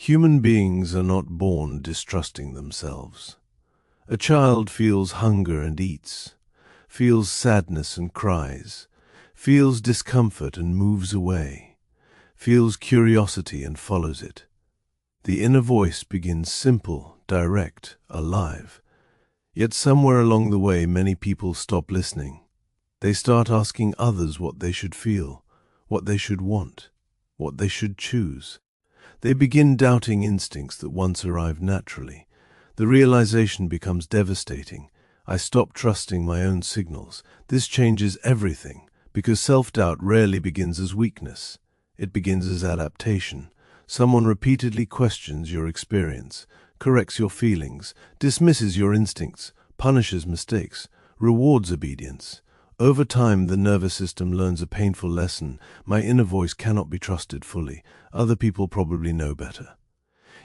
Human beings are not born distrusting themselves. A child feels hunger and eats, feels sadness and cries, feels discomfort and moves away, feels curiosity and follows it. The inner voice begins simple, direct, alive. Yet somewhere along the way many people stop listening. They start asking others what they should feel, what they should want, what they should choose. They begin doubting instincts that once arrived naturally. The realization becomes devastating. I stop trusting my own signals. This changes everything, because self-doubt rarely begins as weakness. It begins as adaptation. Someone repeatedly questions your experience, corrects your feelings, dismisses your instincts, punishes mistakes, rewards obedience. Over time, the nervous system learns a painful lesson. My inner voice cannot be trusted fully. Other people probably know better.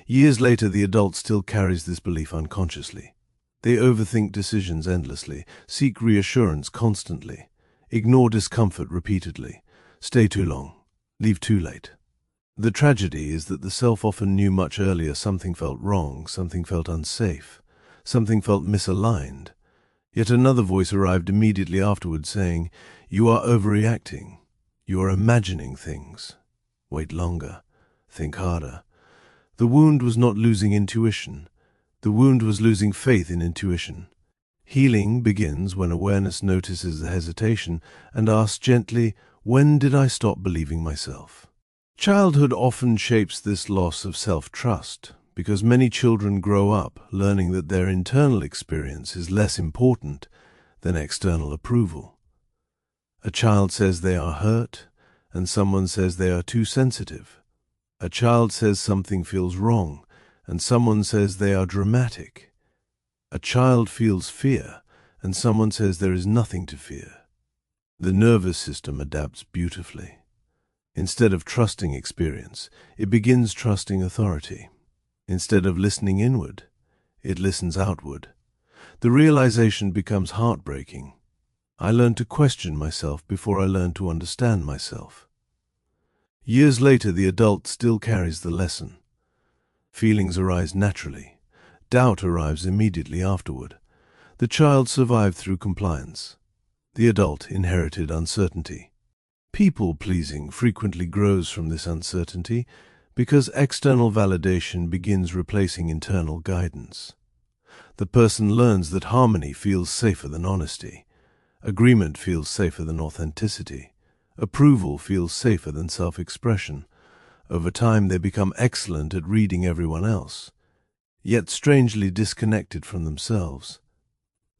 Years later, the adult still carries this belief unconsciously. They overthink decisions endlessly, seek reassurance constantly, ignore discomfort repeatedly, stay too long, leave too late. The tragedy is that the self often knew much earlier something felt wrong, something felt unsafe, something felt misaligned. Yet another voice arrived immediately afterwards saying, "You are overreacting. You are imagining things. Wait longer. Think harder." The wound was not losing intuition. The wound was losing faith in intuition. Healing begins when awareness notices the hesitation and asks gently, "When did I stop believing myself?" Childhood often shapes this loss of self-trust, because many children grow up learning that their internal experience is less important than external approval. A child says they are hurt, and someone says they are too sensitive. A child says something feels wrong, and someone says they are dramatic. A child feels fear, and someone says there is nothing to fear. The nervous system adapts beautifully. Instead of trusting experience, it begins trusting authority. Instead of listening inward, it listens outward. The realization becomes heartbreaking. I learned to question myself before I learned to understand myself. Years later, the adult still carries the lesson. Feelings arise naturally. Doubt arrives immediately afterward. The child survived through compliance. The adult inherited uncertainty. People-pleasing frequently grows from this uncertainty because external validation begins replacing internal guidance. The person learns that harmony feels safer than honesty. Agreement feels safer than authenticity. Approval feels safer than self-expression. Over time, they become excellent at reading everyone else, yet strangely disconnected from themselves.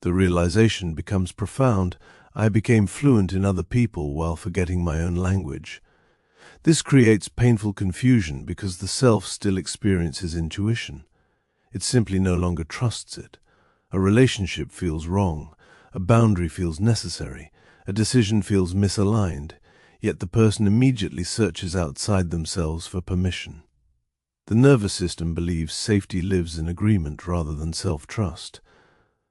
The realization becomes profound. I became fluent in other people while forgetting my own language. This creates painful confusion because the self still experiences intuition. It simply no longer trusts it. A relationship feels wrong. A boundary feels necessary. A decision feels misaligned. Yet the person immediately searches outside themselves for permission. The nervous system believes safety lives in agreement rather than self-trust.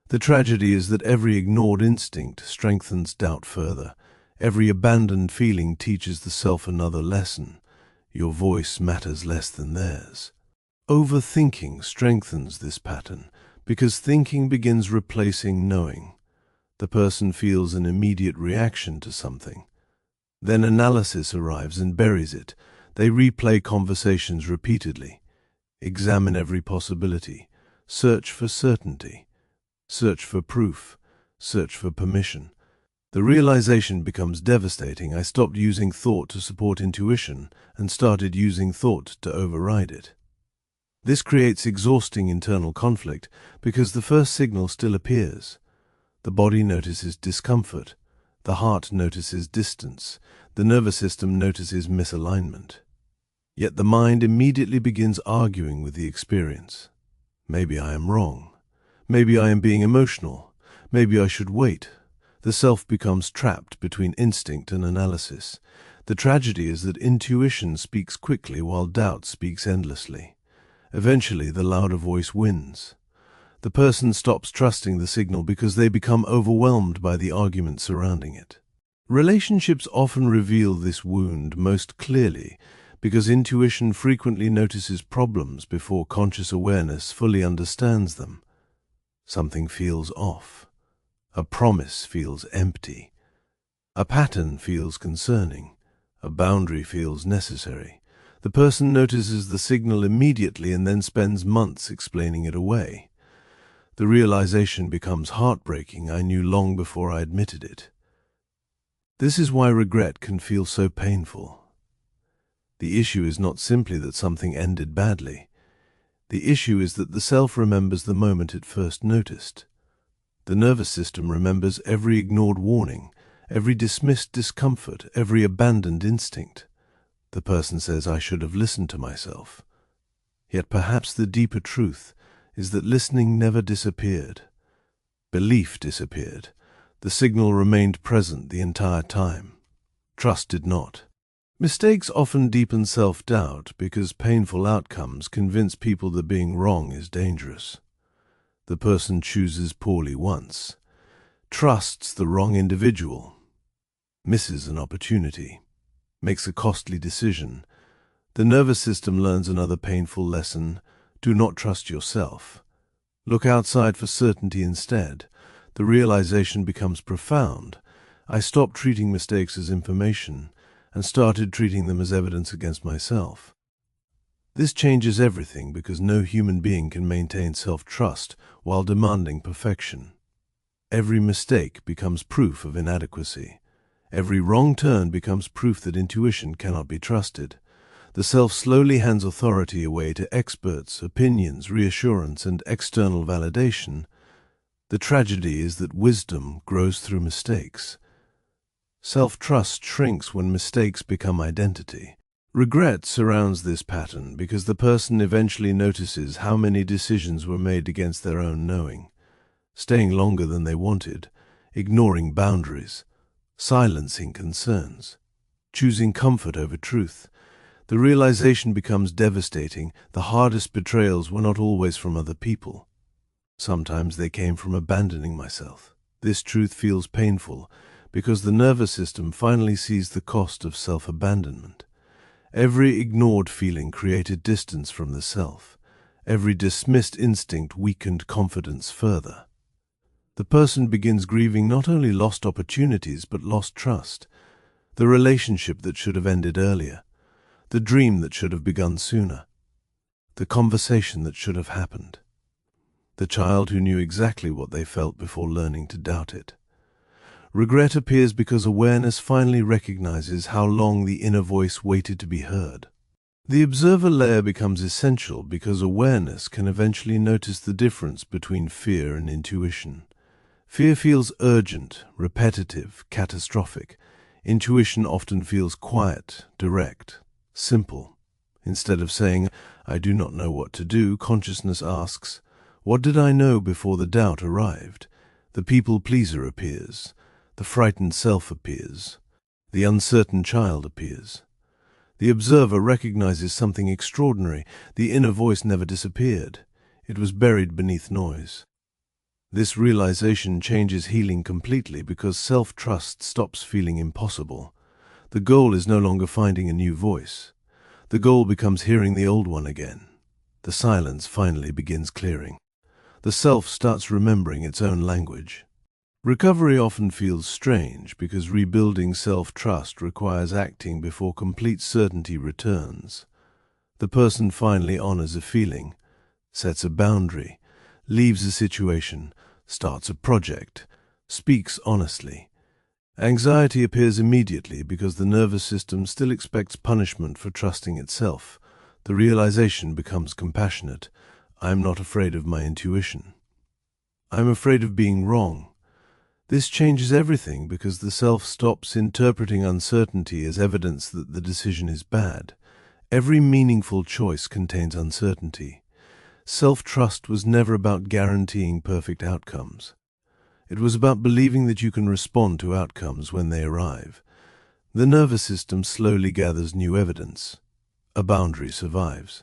The tragedy is that every ignored instinct strengthens doubt further. Every abandoned feeling teaches the self another lesson. Your voice matters less than theirs. Overthinking strengthens this pattern because thinking begins replacing knowing. The person feels an immediate reaction to something. Then analysis arrives and buries it. They replay conversations repeatedly, examine every possibility, search for certainty. Search for proof, search for permission. The realization becomes devastating. I stopped using thought to support intuition and started using thought to override it. This creates exhausting internal conflict because the first signal still appears. The body notices discomfort, the heart notices distance, the nervous system notices misalignment. Yet the mind immediately begins arguing with the experience. Maybe I am wrong. Maybe I am being emotional. Maybe I should wait. The self becomes trapped between instinct and analysis. The tragedy is that intuition speaks quickly while doubt speaks endlessly. Eventually, the louder voice wins. The person stops trusting the signal because they become overwhelmed by the argument surrounding it. Relationships often reveal this wound most clearly because intuition frequently notices problems before conscious awareness fully understands them. Something feels off. A promise feels empty. A pattern feels concerning. A boundary feels necessary. The person notices the signal immediately and then spends months explaining it away. The realization becomes heartbreaking. I knew long before I admitted it. This is why regret can feel so painful. The issue is not simply that something ended badly. The issue is that the self remembers the moment it first noticed. The nervous system remembers every ignored warning, every dismissed discomfort, every abandoned instinct. The person says, "I should have listened to myself." Yet perhaps the deeper truth is that listening never disappeared. Belief disappeared. The signal remained present the entire time. Trust did not. Mistakes often deepen self-doubt because painful outcomes convince people that being wrong is dangerous. The person chooses poorly once, trusts the wrong individual, misses an opportunity, makes a costly decision. The nervous system learns another painful lesson: do not trust yourself. Look outside for certainty instead. The realization becomes profound. I stopped treating mistakes as information and started treating them as evidence against myself. This changes everything because no human being can maintain self-trust while demanding perfection. Every mistake becomes proof of inadequacy. Every wrong turn becomes proof that intuition cannot be trusted. The self slowly hands authority away to experts, opinions, reassurance, and external validation. The tragedy is that wisdom grows through mistakes. Self-trust shrinks when mistakes become identity. Regret surrounds this pattern because the person eventually notices how many decisions were made against their own knowing, staying longer than they wanted, ignoring boundaries, silencing concerns, choosing comfort over truth. The realization becomes devastating. The hardest betrayals were not always from other people. Sometimes they came from abandoning myself. This truth feels painful because the nervous system finally sees the cost of self-abandonment. Every ignored feeling created distance from the self. Every dismissed instinct weakened confidence further. The person begins grieving not only lost opportunities but lost trust, the relationship that should have ended earlier, the dream that should have begun sooner, the conversation that should have happened, the child who knew exactly what they felt before learning to doubt it. Regret appears because awareness finally recognizes how long the inner voice waited to be heard. The observer layer becomes essential because awareness can eventually notice the difference between fear and intuition. Fear feels urgent, repetitive, catastrophic. Intuition often feels quiet, direct, simple. Instead of saying, "I do not know what to do," consciousness asks, "What did I know before the doubt arrived?" The people-pleaser appears. The frightened self appears. The uncertain child appears. The observer recognizes something extraordinary. The inner voice never disappeared. It was buried beneath noise. This realization changes healing completely because self-trust stops feeling impossible. The goal is no longer finding a new voice. The goal becomes hearing the old one again. The silence finally begins clearing. The self starts remembering its own language. Recovery often feels strange because rebuilding self-trust requires acting before complete certainty returns. The person finally honors a feeling, sets a boundary, leaves a situation, starts a project, speaks honestly. Anxiety appears immediately because the nervous system still expects punishment for trusting itself. The realization becomes compassionate. I am not afraid of my intuition. I am afraid of being wrong. This changes everything because the self stops interpreting uncertainty as evidence that the decision is bad. Every meaningful choice contains uncertainty. Self-trust was never about guaranteeing perfect outcomes. It was about believing that you can respond to outcomes when they arrive. The nervous system slowly gathers new evidence. A boundary survives.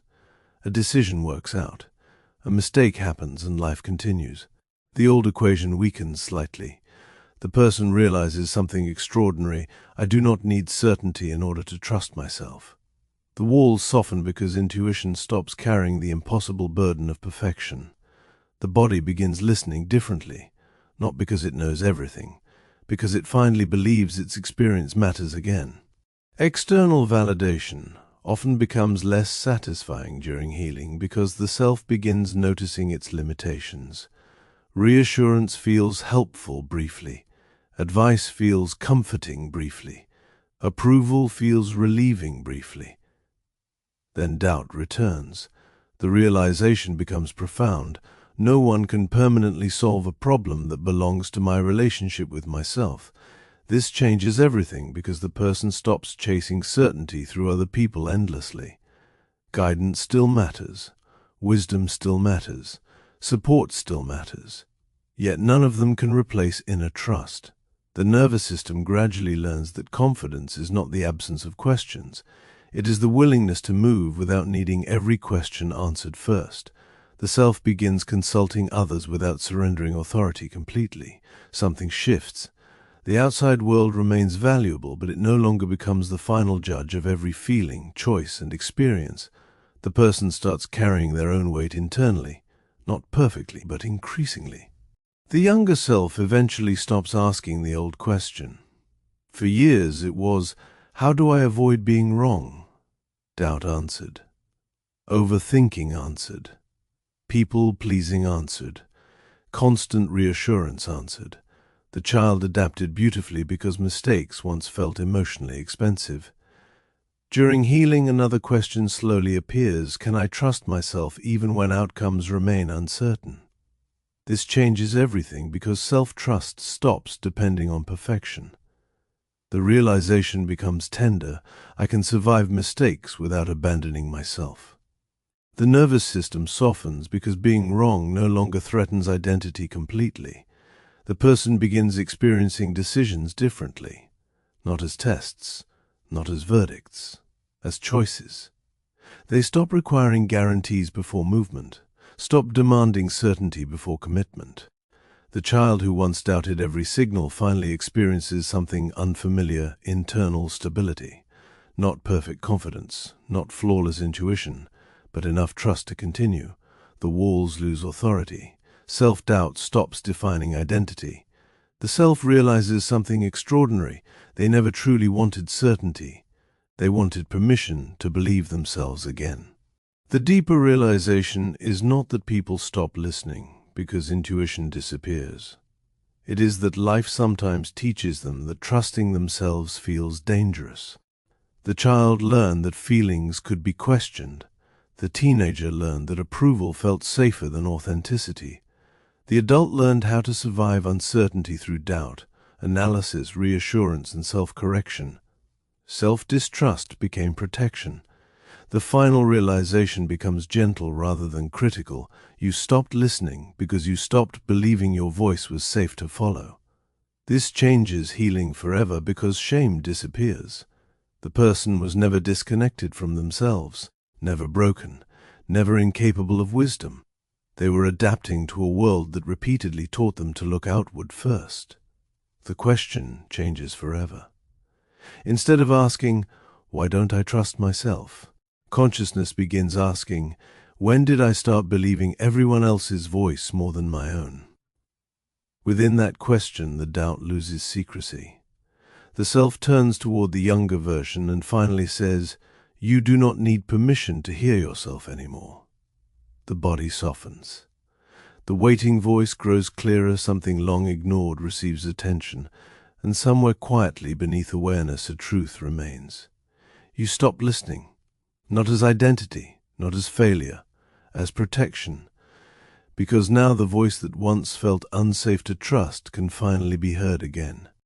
A decision works out. A mistake happens and life continues. The old equation weakens slightly. The person realizes something extraordinary. I do not need certainty in order to trust myself. The walls soften because intuition stops carrying the impossible burden of perfection. The body begins listening differently, not because it knows everything, because it finally believes its experience matters again. External validation often becomes less satisfying during healing because the self begins noticing its limitations. Reassurance feels helpful briefly. Advice feels comforting briefly. Approval feels relieving briefly. Then doubt returns. The realization becomes profound. No one can permanently solve a problem that belongs to my relationship with myself. This changes everything because the person stops chasing certainty through other people endlessly. Guidance still matters. Wisdom still matters. Support still matters. Yet none of them can replace inner trust. The nervous system gradually learns that confidence is not the absence of questions. It is the willingness to move without needing every question answered first. The self begins consulting others without surrendering authority completely. Something shifts. The outside world remains valuable, but it no longer becomes the final judge of every feeling, choice, and experience. The person starts carrying their own weight internally, not perfectly, but increasingly. The younger self eventually stops asking the old question. For years it was, how do I avoid being wrong? Doubt answered. Overthinking answered. People-pleasing answered. Constant reassurance answered. The child adapted beautifully because mistakes once felt emotionally expensive. During healing, another question slowly appears: can I trust myself even when outcomes remain uncertain? This changes everything because self-trust stops depending on perfection. The realization becomes tender: I can survive mistakes without abandoning myself. The nervous system softens because being wrong no longer threatens identity completely. The person begins experiencing decisions differently, not as tests, not as verdicts, as choices. They stop requiring guarantees before movement, stop demanding certainty before commitment. The child who once doubted every signal finally experiences something unfamiliar: internal stability. Not perfect confidence, not flawless intuition, but enough trust to continue. The walls lose authority. Self-doubt stops defining identity. The self realizes something extraordinary. They never truly wanted certainty. They wanted permission to believe themselves again. The deeper realization is not that people stop listening because intuition disappears. It is that life sometimes teaches them that trusting themselves feels dangerous. The child learned that feelings could be questioned. The teenager learned that approval felt safer than authenticity. The adult learned how to survive uncertainty through doubt, analysis, reassurance, and self-correction. Self-distrust became protection. The final realization becomes gentle rather than critical. You stopped listening because you stopped believing your voice was safe to follow. This changes healing forever because shame disappears. The person was never disconnected from themselves, never broken, never incapable of wisdom. They were adapting to a world that repeatedly taught them to look outward first. The question changes forever. Instead of asking, why don't I trust myself? Consciousness begins asking, when did I start believing everyone else's voice more than my own? Within that question, the doubt loses secrecy. The self turns toward the younger version and finally says, you do not need permission to hear yourself anymore. The body softens. The waiting voice grows clearer. Something long ignored receives attention, and somewhere quietly beneath awareness a truth remains. You stop listening, not as identity, not as failure, as protection, because now the voice that once felt unsafe to trust can finally be heard again.